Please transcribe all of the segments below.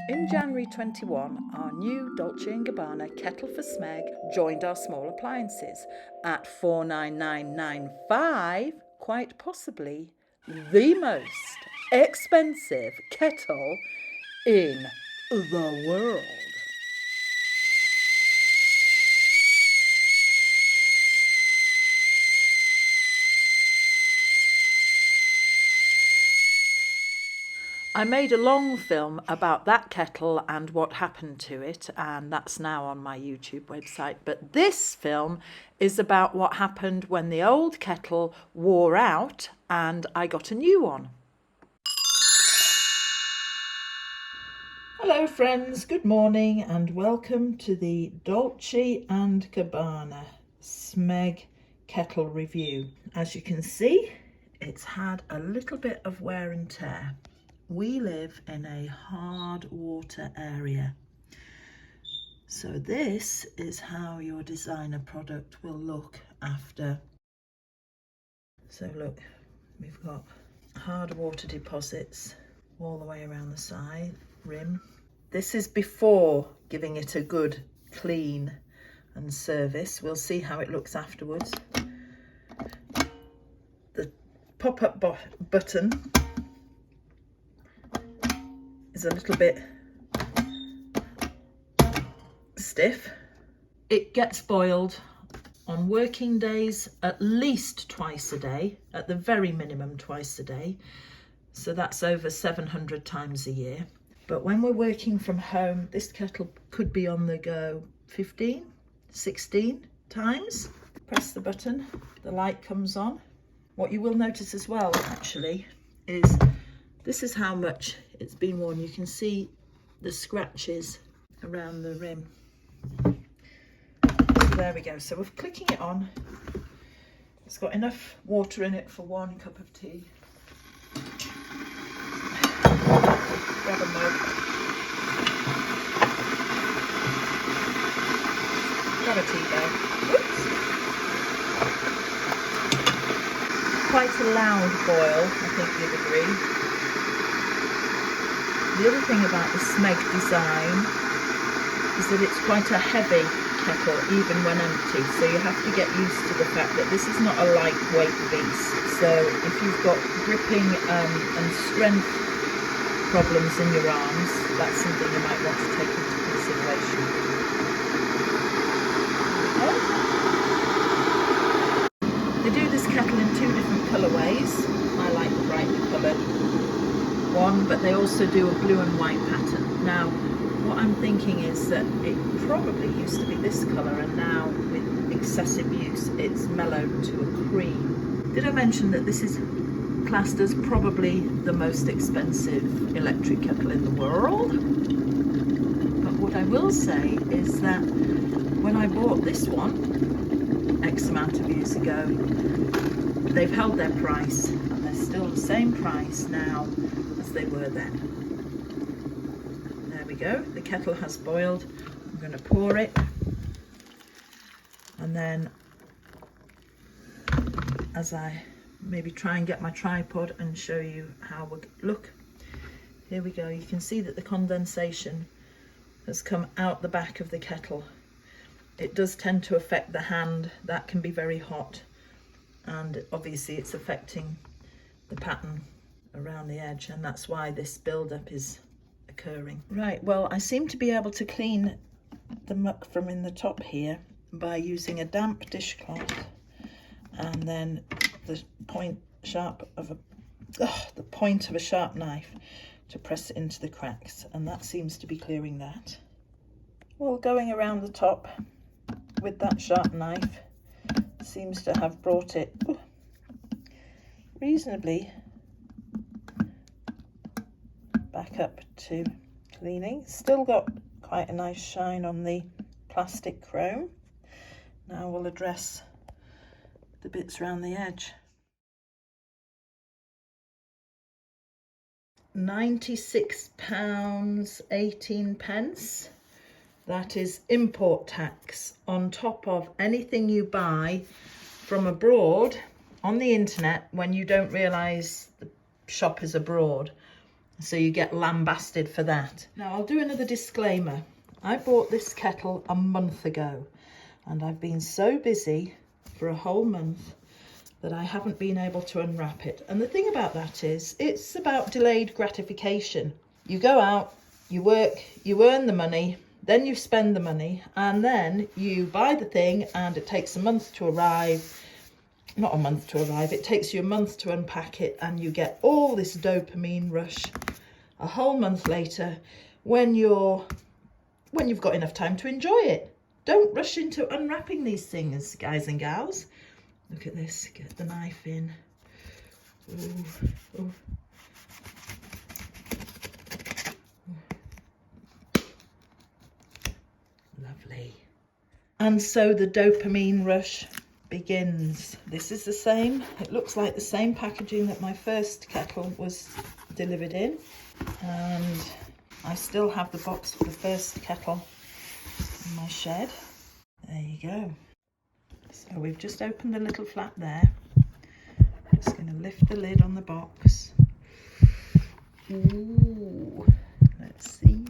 In January 21, our new Dolce & Gabbana kettle for Smeg joined our small appliances at 49995, quite possibly the most expensive kettle in the world. I made a long film about that kettle and what happened to it, and that's now on my YouTube website. But this film is about what happened when the old kettle wore out and I got a new one. Hello friends, good morning and welcome to the Dolce & Gabbana Smeg kettle review. As you can see, it's had a little bit of wear and tear. We live in a hard water area. So this is how your designer product will look after. So look, we've got hard water deposits all the way around the side, rim. This is before giving it a good clean and service. We'll see how it looks afterwards. The pop-up button is a little bit stiff. It gets boiled on working days at least twice a day, at the very minimum twice a day. So that's over 700 times a year. But when we're working from home, this kettle could be on the go 15, 16 times. Press the button, the light comes on. What you will notice as well, actually, is this is how much it's been worn. You can see the scratches around the rim. So there we go. So we're clicking it on. It's got enough water in it for 1 cup of tea. Grab a mug. Grab a tea bag. Oops. Quite a loud boil, I think you'd agree. The other thing about the Smeg design is that it's quite a heavy kettle even when empty, so you have to get used to the fact that this is not a lightweight beast. So if you've got gripping and strength problems in your arms, that's something you might want to take into consideration. They do this kettle in 2 different colourways. I like the brightly coloured one, but they also do a blue and white pattern. Now, what I'm thinking is that it probably used to be this colour, and now with excessive use it's mellowed to a cream. Did I mention that this is classed as probably the most expensive electric kettle in the world? But what I will say is that when I bought this one X amount of years ago, they've held their price and they're still the same price now as they were then. There we go, the kettle has boiled. I'm going to pour it, and then as I maybe try and get my tripod and show you how we look. Here we go. You can see that the condensation has come out the back of the kettle. It does tend to affect the hand. That can be very hot, and obviously it's affecting the pattern around the edge, and that's why this build-up is occurring. Right, well, I seem to be able to clean the muck from in the top here by using a damp dishcloth and then the point of a sharp knife to press it into the cracks, and that seems to be clearing that. Well, going around the top with that sharp knife seems to have brought it reasonably back up to cleaning. Still got quite a nice shine on the plastic chrome. Now we'll address the bits around the edge. £96.18. That is import tax on top of anything you buy from abroad on the internet when you don't realise the shop is abroad. so you get lambasted for that. Now I'll do another disclaimer. I bought this kettle a month ago and I've been so busy for a whole month that I haven't been able to unwrap it. And the thing about that is, it's about delayed gratification. You go out, you work, you earn the money, then you spend the money, and then you buy the thing and it takes a month to arrive. Not a month to arrive, it takes you a month to unpack it, and you get all this dopamine rush a whole month later when you've got enough time to enjoy it. Don't rush into unwrapping these things, guys and gals. Look at this, get the knife in. Ooh, ooh. Lovely. And so the dopamine rush begins. This is the same. It looks like the same packaging that my first kettle was delivered in. And I still have the box for the first kettle in my shed. There you go. So we've just opened the little flap there. Just going to lift the lid on the box. Ooh, let's see.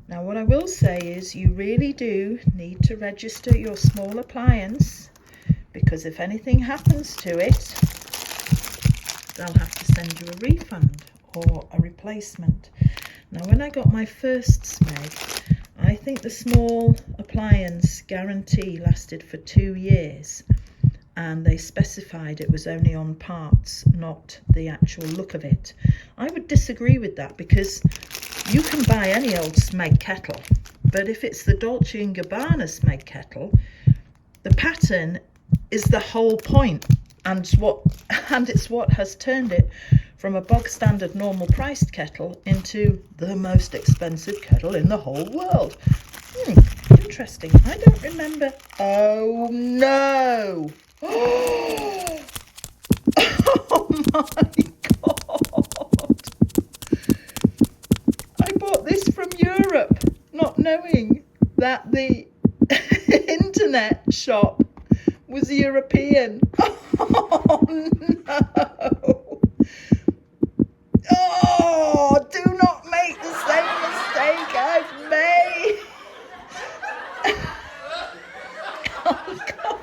Now what I will say is you really do need to register your small appliance, because if anything happens to it, they'll have to send you a refund or a replacement. Now when I got my first Smeg, I think the small appliance guarantee lasted for 2 years, and they specified it was only on parts, not the actual look of it. I would disagree with that, because you can buy any old Smeg kettle, but if it's the Dolce & Gabbana Smeg kettle, the pattern is the whole point, and it's what has turned it from a bog standard normal priced kettle into the most expensive kettle in the whole world. Interesting. I don't remember. Oh no! Oh my God! I bought this from Europe, not knowing that the internet shop was European. Oh no! Oh, do not make the same mistake I've made. Oh God,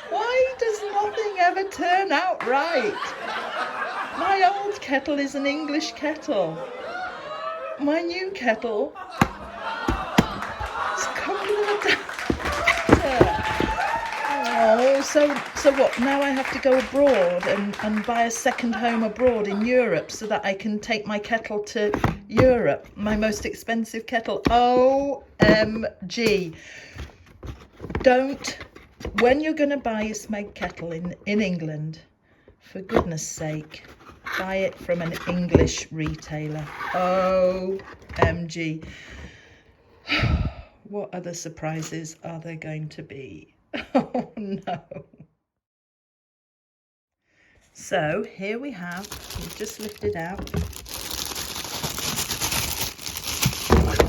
why does nothing ever turn out right? My old kettle is an English kettle. My new kettle is a couple of adapters. Oh, so what? Now I have to go abroad and buy a second home abroad in Europe so that I can take my kettle to Europe, my most expensive kettle. OMG. Don't, when you're going to buy a Smeg kettle in England, for goodness sake, buy it from an English retailer. OMG. What other surprises are there going to be? Oh no. So here we have, we've just lifted out.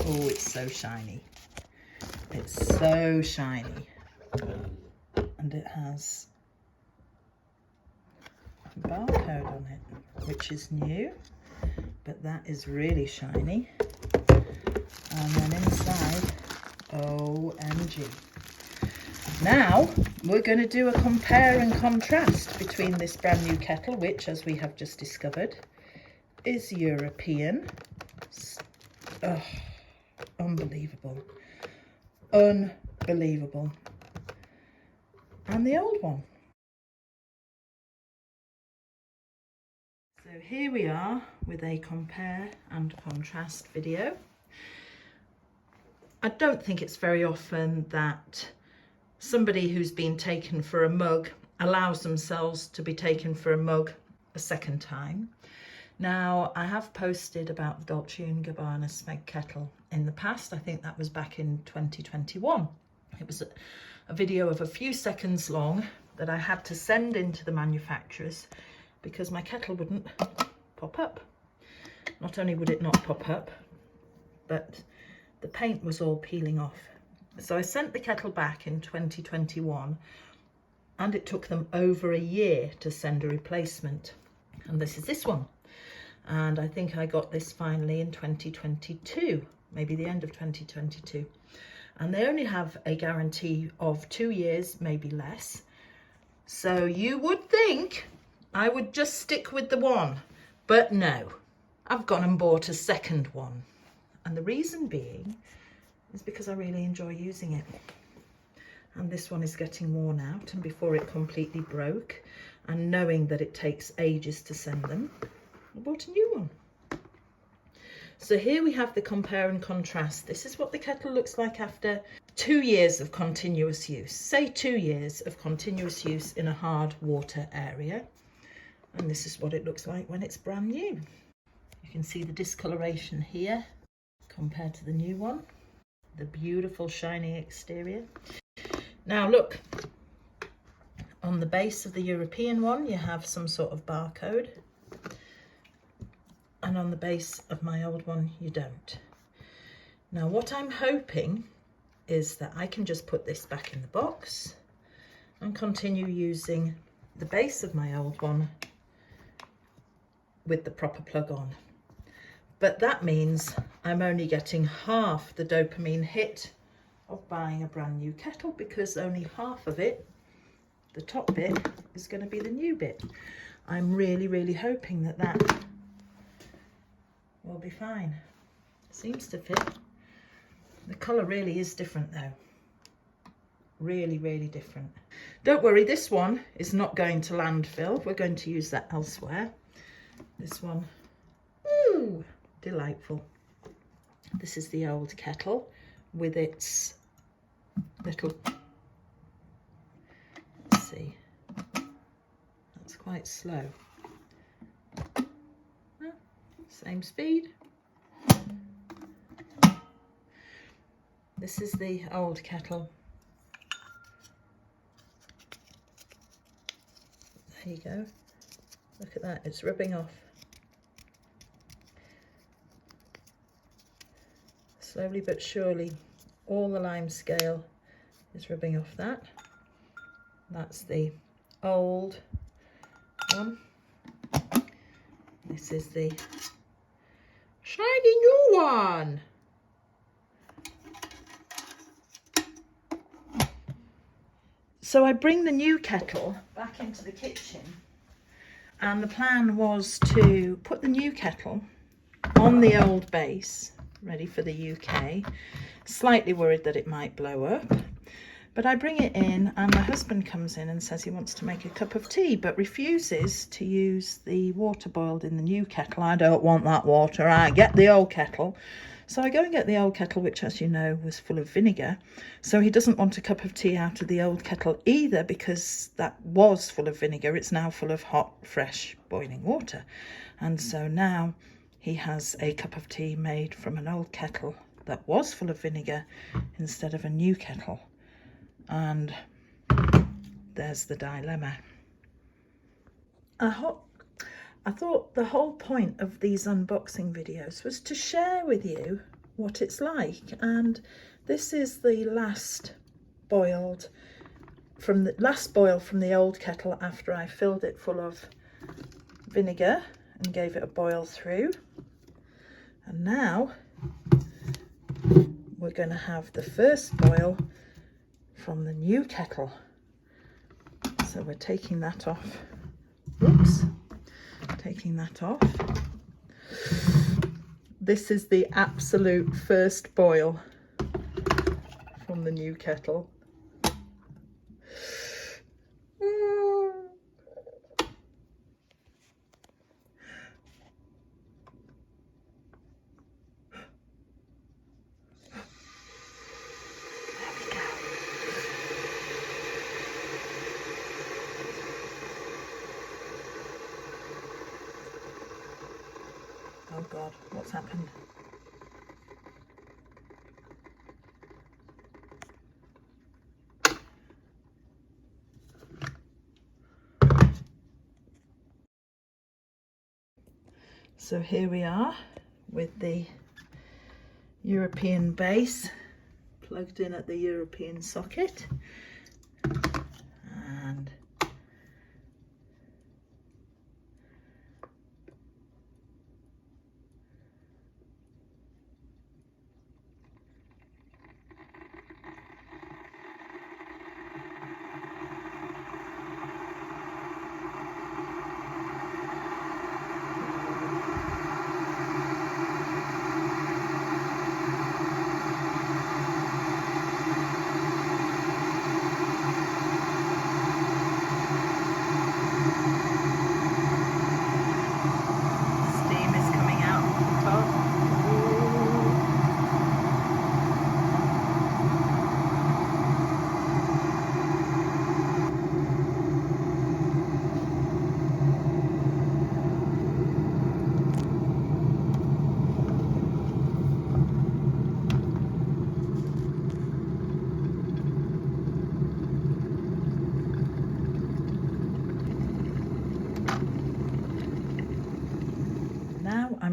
Oh, it's so shiny. It's so shiny. And it has a barcode on it, which is new, but that is really shiny. And then inside, OMG. Now we're going to do a compare and contrast between this brand new kettle, which, as we have just discovered, is European. Oh, unbelievable. Unbelievable. And the old one. So here we are with a compare and contrast video. I don't think it's very often that somebody who's been taken for a mug allows themselves to be taken for a mug a second time. Now, I have posted about the Dolce & Gabbana Smeg kettle in the past. I think that was back in 2021. It was a video of a few seconds long that I had to send into the manufacturers because my kettle wouldn't pop up. Not only would it not pop up, but the paint was all peeling off. So I sent the kettle back in 2021 and it took them over a year to send a replacement. And this is this one. And I think I got this finally in 2022, maybe the end of 2022. And they only have a guarantee of 2 years, maybe less. So you would think I would just stick with the one, but no, I've gone and bought a second one. And the reason being is because I really enjoy using it. And this one is getting worn out, and before it completely broke, and knowing that it takes ages to send them, I bought a new one. So here we have the compare and contrast. This is what the kettle looks like after 2 years of continuous use. Say 2 years of continuous use in a hard water area. And this is what it looks like when it's brand new. You can see the discoloration here compared to the new one. The beautiful shiny exterior. Now look, on the base of the European one, you have some sort of barcode. And on the base of my old one, you don't. Now what I'm hoping is that I can just put this back in the box and continue using the base of my old one with the proper plug on. But that means I'm only getting half the dopamine hit of buying a brand new kettle, because only half of it, the top bit, is going to be the new bit. I'm really, really hoping that that will be fine. Seems to fit. The colour really is different though. Really, really different. Don't worry, this one is not going to landfill. We're going to use that elsewhere. This one, ooh, delightful. This is the old kettle with its little, let's see, that's quite slow. Same speed. This is the old kettle. There you go. Look at that, it's rubbing off. Slowly but surely, all the lime scale is rubbing off that. That's the old one. This is the shiny new one. So I bring the new kettle back into the kitchen, and the plan was to put the new kettle on the old base, ready for the UK. Slightly worried that it might blow up, but I bring it in and my husband comes in and says he wants to make a cup of tea, but refuses to use the water boiled in the new kettle. I don't want that water, I get the old kettle. So I go and get the old kettle, which, as you know, was full of vinegar. So he doesn't want a cup of tea out of the old kettle either, because that was full of vinegar. It's now full of hot, fresh, boiling water. And so now he has a cup of tea made from an old kettle that was full of vinegar instead of a new kettle. And there's the dilemma. I thought the whole point of these unboxing videos was to share with you what it's like, and this is the last boil from the old kettle after I filled it full of vinegar and gave it a boil through. And now we're going to have the first boil from the new kettle. So we're taking that off. Oops. Taking that off. This is the absolute first boil from the new kettle. Oh God, what's happened? So here we are with the European base plugged in at the European socket. And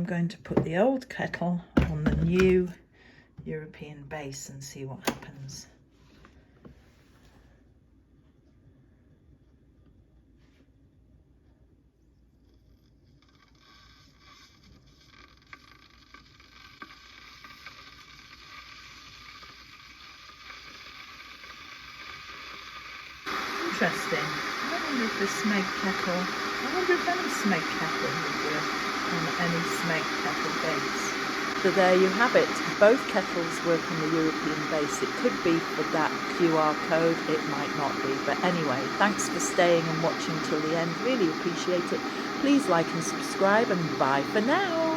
I'm going to put the old kettle on the new European base and see what happens. Interesting. I wonder if the Smeg kettle, I wonder if any Smeg kettle would work on any Smeg kettle base. So there you have it. Both kettles work on the European base. It could be for that QR code, it might not be. But anyway, thanks for staying and watching till the end. Really appreciate it. Please like and subscribe, and bye for now.